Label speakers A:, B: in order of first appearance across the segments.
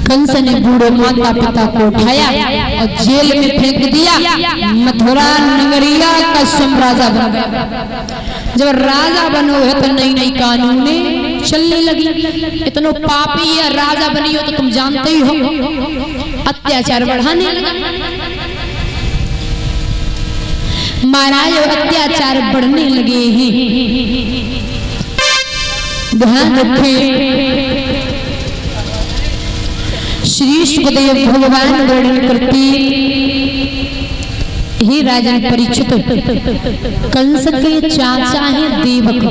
A: कंस ने बूढ़े माता पिता को उठाया और जेल में फेंक दिया। मथुरा नगरिया का राजा बन गया। जब राजा बनो है तो नई नई कानूने चलने लगी। इतना पापी है, राजा बनी हो तो तुम जानते ही हो, अत्याचार बढ़ाने लगा। महाराज अत्याचार बढ़ने लगे हैं। ध्यान रखें, श्री सुखदेव भगवान वर्णन करते, हे राजन परीक्षित, कंस के चाचा हैं देवक,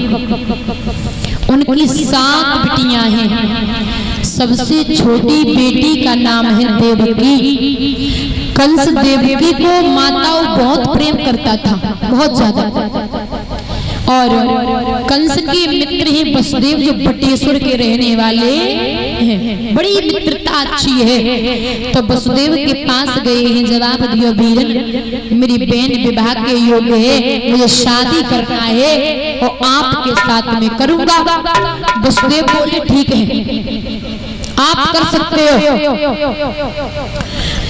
A: उनकी 7 बेटियां हैं। सबसे छोटी बेटी का नाम है देवकी। कंस देवकी को माताओं बहुत प्रेम करता था, बहुत ज्यादा। और कंस के मित्र हैं वसुदेव, जो बटेश्वर के रहने वाले हैं। बड़ी मित्रता अच्छी है। तो वसुदेव के पास गए हैं, जवाब दियो वीरन, मेरी बहन विवाह के योग्य है, मुझे शादी करना है और आपके साथ में करूंगा। वसुदेव बोले ठीक है, आप कर सकते हो।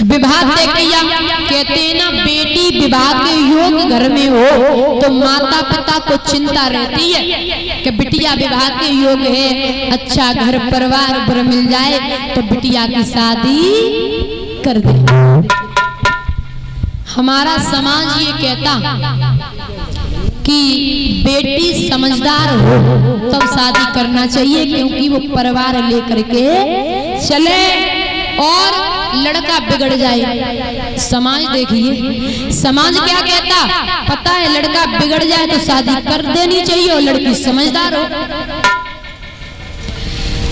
A: विवाह तय किया। कहते हैं ना, बेटी विवाह के योग्य घर में हो तो माता पिता को चिंता रहती है कि बिटिया विवाह के योग्य है, अच्छा घर परिवार पर मिल जाए तो बिटिया की शादी कर दे। हमारा समाज ये कहता कि बेटी समझदार हो तब शादी करना चाहिए, क्योंकि वो परिवार लेकर के चले और लड़का बिगड़ जाए। समाज देखिए, समाज क्या कहता, पता है लड़का बिगड़ जाए तो शादी कर देनी चाहिए और लड़की समझदार हो।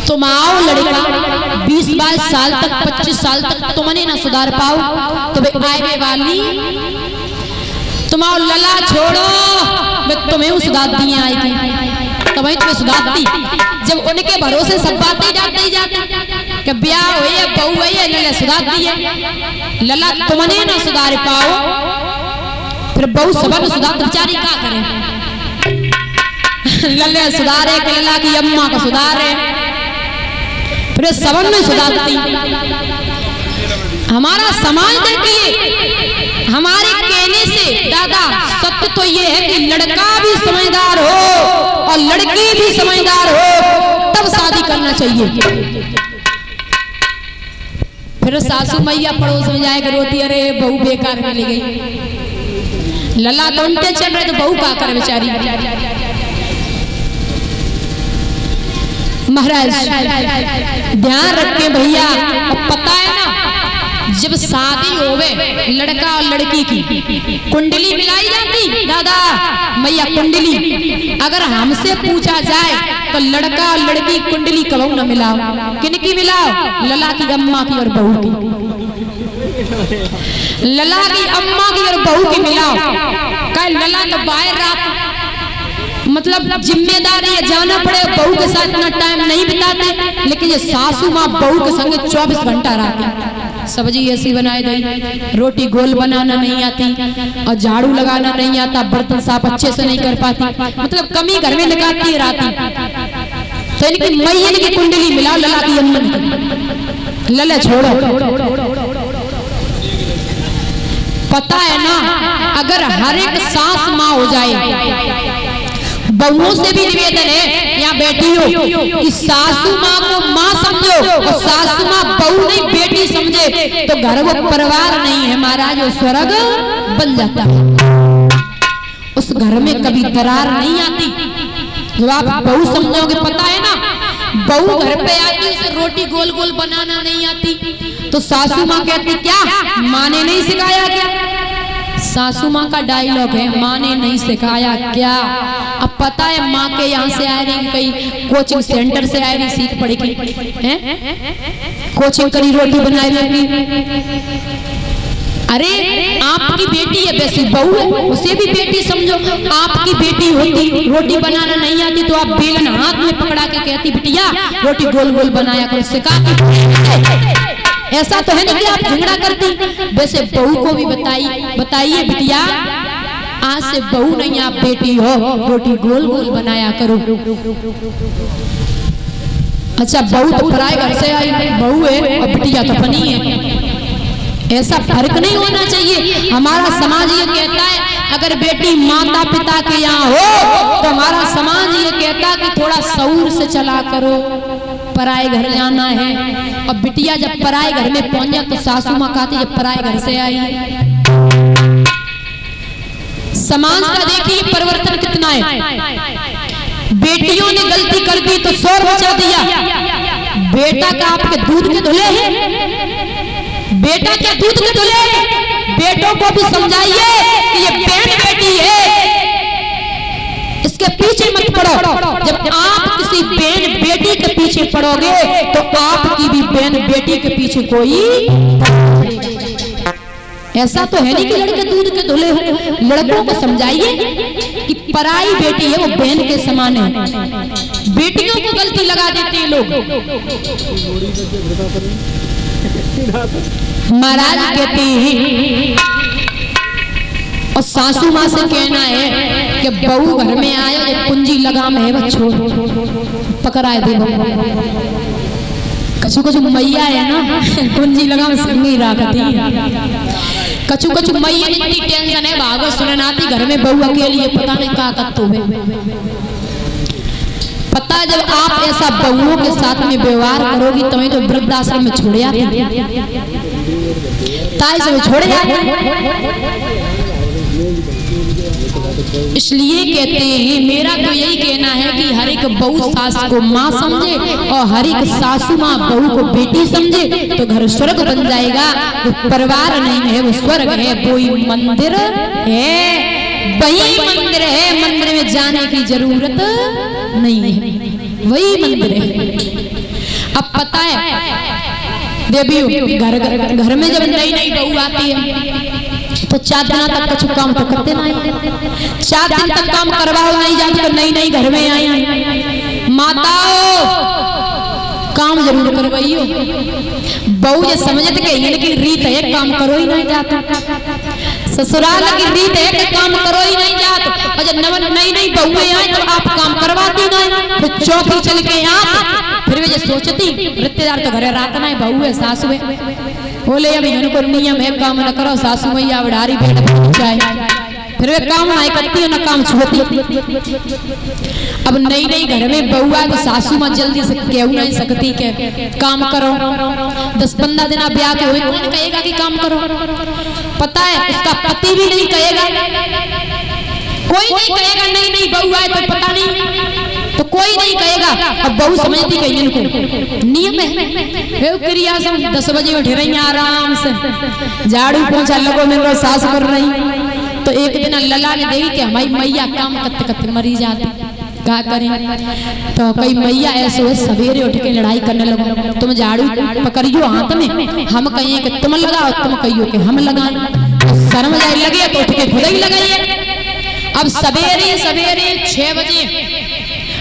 A: तुम आओ लड़का 20-22 साल तक, 25 साल तक तुमने ना सुधार पाओ तो आए वाली तुम आओ लला छोड़ो, तुम्हें सुधार दी आएगी, तुम्हें तुम्हें सुधारती। जब उनके भरोसे सब बातें जाते ही जाते कि ब्याह हुई है, बहू हुई है, लला सुधारती है। लला तुमने ना सुधार पाओ फिर बहू सबन सुधार बेचारी क्या करे। लल्ले सुधारे कि लला की अम्मा को सुधारे, फिर सबन में सुधारती। हमारा समाज देखिए, हमारे कहने से दादा सत्य तो ये है कि लड़का भी समझदार हो और लड़की भी समझदार हो तब शादी करना चाहिए। फिर सासू मैया पड़ोस में जाएगा रोती, अरे बहू बेकार मिल गई। लला तो उल्टे चल रहे तो बहू का कर बेचारी। महाराज ध्यान रखें भैया, पता है ना जब शादी होवे लड़का और लड़की की कुंडली मिलाई जाती। दादा मैया कुंडली अगर हमसे पूछा जाए तो लड़का और लड़की कुंडली कबू न मिलाओ। किनकी मिलाओ? लला की अम्मा की और बहू की। लला की अम्मा की और बहू की मिलाओ। कहे लला तो बाहर रात मतलब जिम्मेदारी है, जाना पड़े, बहू के साथ इतना टाइम नहीं बिताते, लेकिन ये सासू माँ बहू के संग 24 घंटा रहती। सब्जी ऐसी बनाई गई, रोटी गोल बनाना नहीं आती और झाड़ू लगाना नहीं आता, बर्तन साफ अच्छे से नहीं कर पाती, मतलब कमी घर में निकालती है राती। तो इनकी मैया की कुंडली मिलाओ लला की अम्मा की। लला छोड़ो, पता है ना अगर हर एक सास माँ हो जाए, बहुओं से भी निवेदन है यहाँ बैठी हो कि सासू माँ को माँ समझो और सासू माँ बहू नहीं बेटी समझे तो घर वो परिवार नहीं है महाराज, वो स्वर्ग बन जाता है। उस घर में कभी दरार नहीं आती जब आप बहू समझोगे। पता है ना बहू घर पे आती उसे रोटी गोल गोल बनाना नहीं आती तो सासू माँ कहती क्या माँ ने नहीं सिखाया क्या? सासू माँ का डायलॉग है, माँ ने नहीं सिखाया क्या। अब पता है माँ के यहाँ से आ रही, कहीं कोचिंग सेंटर से आ रही, सीख पड़ेगी हैं, कोचिंग करी रोटी बनाई रहेगी। अरे आपकी बेटी है, वैसी बहू है उसे भी बेटी समझो। आपकी बेटी होती रोटी बनाना नहीं आती तो आप बेलन हाथ में पकड़ा के कहती बिटिया रोटी गोल गोल बनाया करो, सिखा। ऐसा तो है नहीं कि आप झगड़ा करती। वैसे बहू को भी बताइए बिटिया आज से बहू नहीं आप बेटी हो, रोटी गोल गोल बनाया करो। अच्छा बहू तो पराए घर से आई, बहू है और बिटिया तो अपनी है। ऐसा फर्क नहीं होना चाहिए। हमारा समाज ये कहता है अगर बेटी माता पिता के यहाँ हो तो हमारा समाज ये कहता है कि थोड़ा शऊर से चला करो, पराए घर जाना है। और बिटिया जब पराए घर में पहुंच जाए तो सासू माँ कहती जब पराए घर से आई। समाज का देखिए परिवर्तन कितना है। बेटियों ने गलती कर दी तो शोर मचा दिया, बेटा का आपके दूध के धुले हैं, बेटा क्या दूध के धुले। बेटों को भी समझाइए कि ये बहन बेटी है, इसके पीछे मत पड़ो। जब आप किसी बहन बेटी के पीछे पड़ोगे तो आपकी भी बहन बेटी के पीछे कोई। ऐसा तो है नहीं कि लड़के दूध के धुले हो। लड़कों को समझाइए कि पराई बेटी है वो बहन के समान है। बेटियों को गलती लगा देते हैं लोग। महाराज कहते हैं और सासू माँ से कहना है कि बहू घर में आया ये कुंजी लगाम है वो छोड़ पकड़ाए दे। कछु कछु मैया है ना कुंजी लगाम संग ही रखती। कछु कछु मैया इतनी टेंशन है भागो सुननाती घर में बहू अकेली है, पता नहीं क्या करते हुए। पता जब आप ऐसा बहुओं के साथ में व्यवहार करोगी तुम्हें तो वृद्धाश्रम में छोड़ जाते, ताई से छोड़ जाते। इसलिए कहते हैं मेरा तो यही कहना है कि हर एक बहू सास को माँ समझे और हर एक सासू माँ बहू को बेटी समझे तो घर स्वर्ग बन जाएगा। वो परिवार नहीं है वो स्वर्ग है, वही मंदिर है, वही मंदिर है। मंदिर में जाने की जरूरत नहीं है, वही मंदिर है। अब पता है देवी घर में जब नई नई बहू आती है तो 4 दिन तक कछु काम तो करते नहीं, 4 दिन तक काम करवाओ नहीं जाती तो नई नई घर में आई माताओं काम जरूर करवाइयो। बहू ये समझते कि इनकी रीत है काम करो ही नहीं जाता, ससुराल की रीत है कि काम करो ही नहीं जाता। और जब नई नई बहुएं आए तो आप काम करवाती नहीं, फिर चौकी चल के आते फिर वे सोचती रिश्तेदार तो घरे रात ना बहू है सासू है बोले अभी इनको नियम है काम न करो, सासू मैया बढ़ारी बेट जाए फिर वे काम नहीं करती है ना काम छूती। अब नई नई घर में बहू आए तो सासू माँ जल्दी से कह नहीं सकती के काम करो। 10-15 दिन ब्याह के हुए कौन कहेगा कि काम करो। पता है उसका पति भी नहीं कहेगा, कोई नहीं कहेगा। नई नई बहू आए तो पता नहीं तो कोई नहीं कहेगा। अब बहू समझती कि इनको नियम है क्रिया सब 10 बजे उठ रही आराम से झाड़ू पोछा लगो मेरे सास कर रही। तो एक दिन लला ने देखी कि हमारी मैया काम करते करते मरी जाती, क्या करें। तो कई मैया ऐसे सवेरे उठ के लड़ाई करने लगो, तुम झाड़ू पकड़ियो हाथ में, हम कहिए कि तुम लगाओ, तुम कहियो कि हम लगाएं। शर्म जाए लगे तो उठ के खुद ही लगाइए। अब सवेरे सवेरे 6 बजे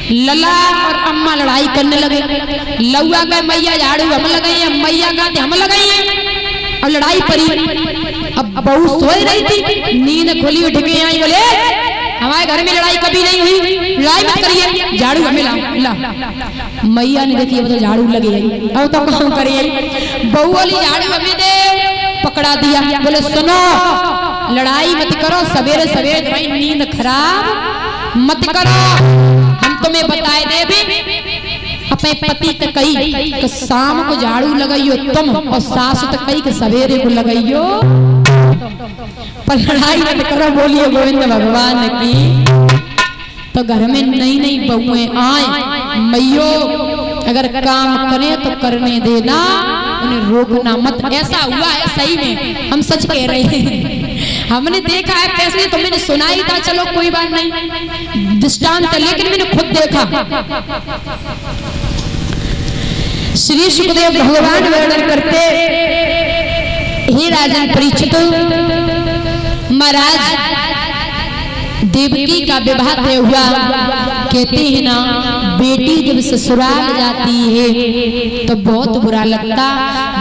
A: लला और अम्मा लड़ाई करने लगे। लौआ का मैया झाड़ू हम लगाइए, मैया का हम लगाइए और लड़ाई पड़ी। अब बहू सोई रही थी, नींद खुली उठ के आई बोले हमारे घर में लड़ाई कभी नहीं हुई, लड़ाई मत करिए, झाड़ू हमें ला। मैया ने देखी अब तो झाड़ू लगी है, अब तो काम करिए। बहू वाली झाड़ू हमें दे, पकड़ा दिया। बोले सुनो लड़ाई मत करो, सवेरे सवेरे तुम्हारी नींद खराब मत करो। हम तुम्हें बताए दे अपने पति के कही कि शाम को झाड़ू लगाइयो तुम, और सासु तो कही कि सवेरे को लगाइयो, पर लड़ाई मत करो। बोलिए गोविंद भगवान की। तो घर में नई नई बहुएं आए, मैयो अगर काम करें तो करने देना, उन्हें रोकना मत। ऐसा हुआ है सही में, हम सच कह रहे हैं, हमने देखा है। फैसले तो मैंने सुनाई था, चलो कोई बात नहीं दृष्टांत, लेकिन मैंने खुद देखा। श्री सुखदेव भगवान वर्णन करते, हे राजन परीक्षित महाराज देवकी का विवाह तय हुआ। कहते हैं ना, बेटी जब ससुराल जाती है तो बहुत बुरा लगता।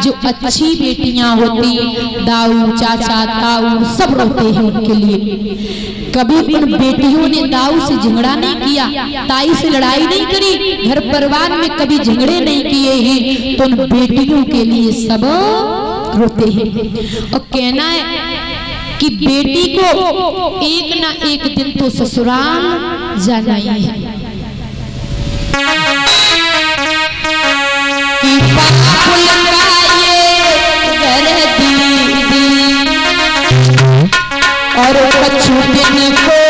A: जो अच्छी बेटियां होती, दाऊ, चाचा, ताऊ सब रोते हैं उनके लिए। कभी उन बेटियों ने दाऊ से झगड़ा नहीं किया, ताई से लड़ाई नहीं करी, घर परिवार में कभी झगड़े नहीं किए हैं, तो उन बेटियों के लिए सब रोते हैं। और कहना है कि बेटी को एक ना एक दिन तो ससुराल जाना ही है। और कुछ दिन को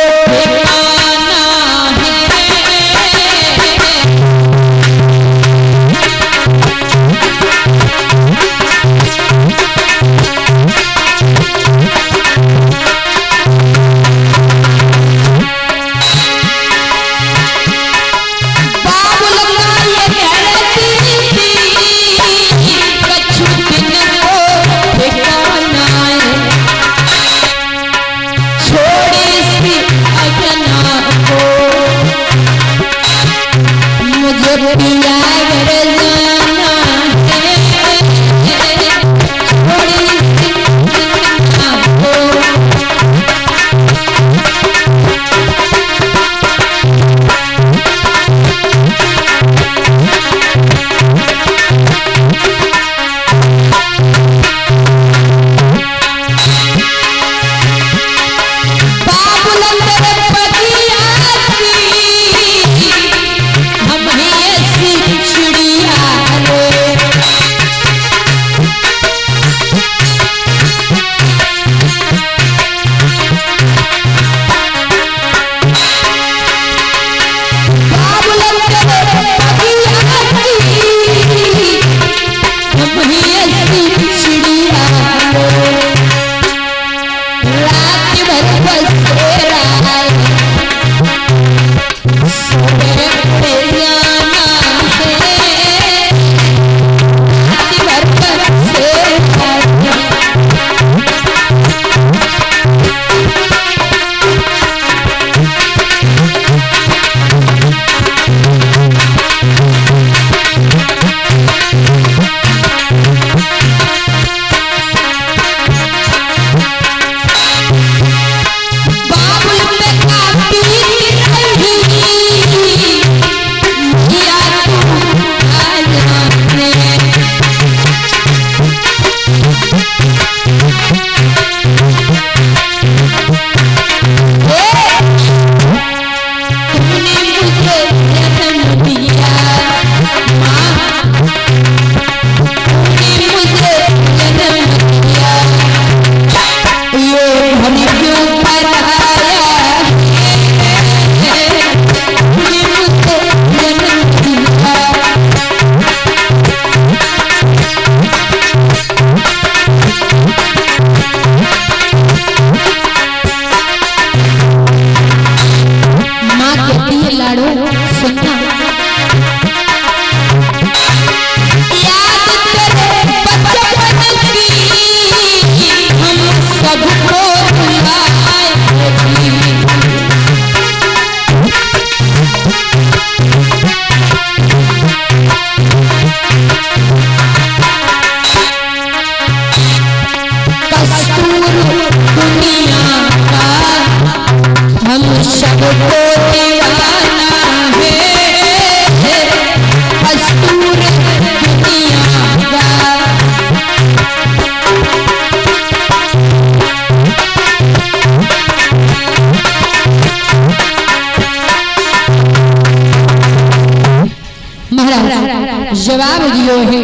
A: जवाब दियो है।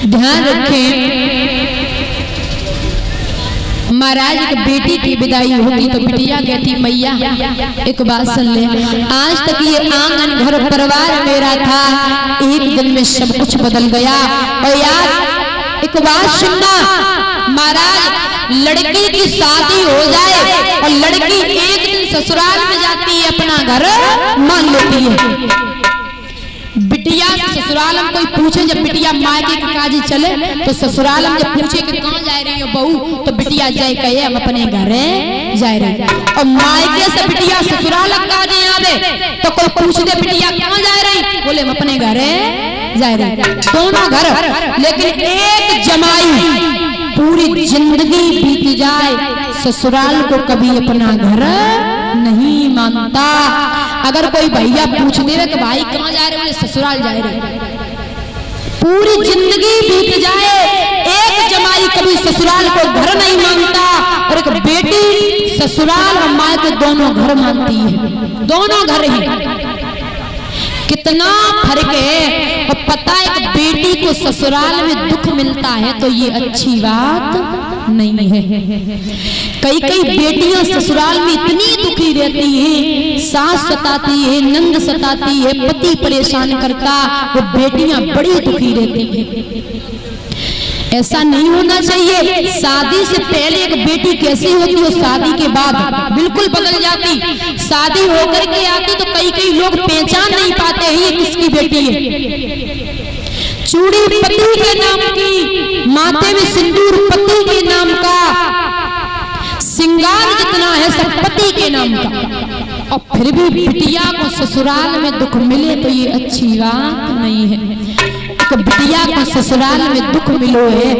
A: ध्यान रखें, महाराज की बेटी की विदाई होती तो बिटिया कहती मैया एक बात सुन ले, आज तक ये आंगन घर परिवार मेरा था, एक दिन में सब कुछ बदल गया। और यार एक बात सुनना, महाराज लड़की की शादी हो जाए और लड़की एक दिन ससुराल में जाती है, अपना घर मान लेती है। बिटिया ससुराल में कोई पूछे, जब बिटिया मायके के काजी चले तो ससुराल में जब पूछे कि कहाँ जा रही हो बहू तो बिटिया जाए कहे हम अपने घर जाए रहे, और मायके से बिटिया ससुराल का जे आवे तो कोई पूछ दे बिटिया कहाँ जा रही, बोले हम अपने घर जाए रहे। दोनों घर, लेकिन एक जमाई पूरी जिंदगी बीत जाए ससुराल को कभी अपना घर नहीं मानता। अगर कोई भैया पूछ देवे कि भाई कहाँ जा रहे, बोले ससुराल जा रहे। पूरी जिंदगी बीत जाए एक जमाई कभी ससुराल को घर नहीं मानता, और एक बेटी ससुराल और मायके दोनों घर मानती है, दोनों घर ही। कितना फर्क है। और पता है कि बेटी को ससुराल में दुख मिलता है तो ये अच्छी बात नहीं है। कई कई बेटियां ससुराल में इतनी दुखी रहती हैं, सास सताती है, नंद सताती है, पति परेशान करता, वो बेटियां बड़ी दुखी रहती हैं। ऐसा नहीं होना चाहिए। शादी से पहले एक बेटी कैसी होती है, शादी के बाद बिल्कुल बदल जाती। शादी होकर के आती तो कई कई लोग पहचान नहीं पाते हैं ये किसकी बेटी है। चूड़ी पति के नाम की, माथे में सिंदूर पति के नाम का, सिंगार जितना है सब पति के नाम का, और फिर भी बिटिया को ससुराल में दुख मिले तो ये अच्छी बात नहीं है। बिटिया को ससुराल में दुख मिलो है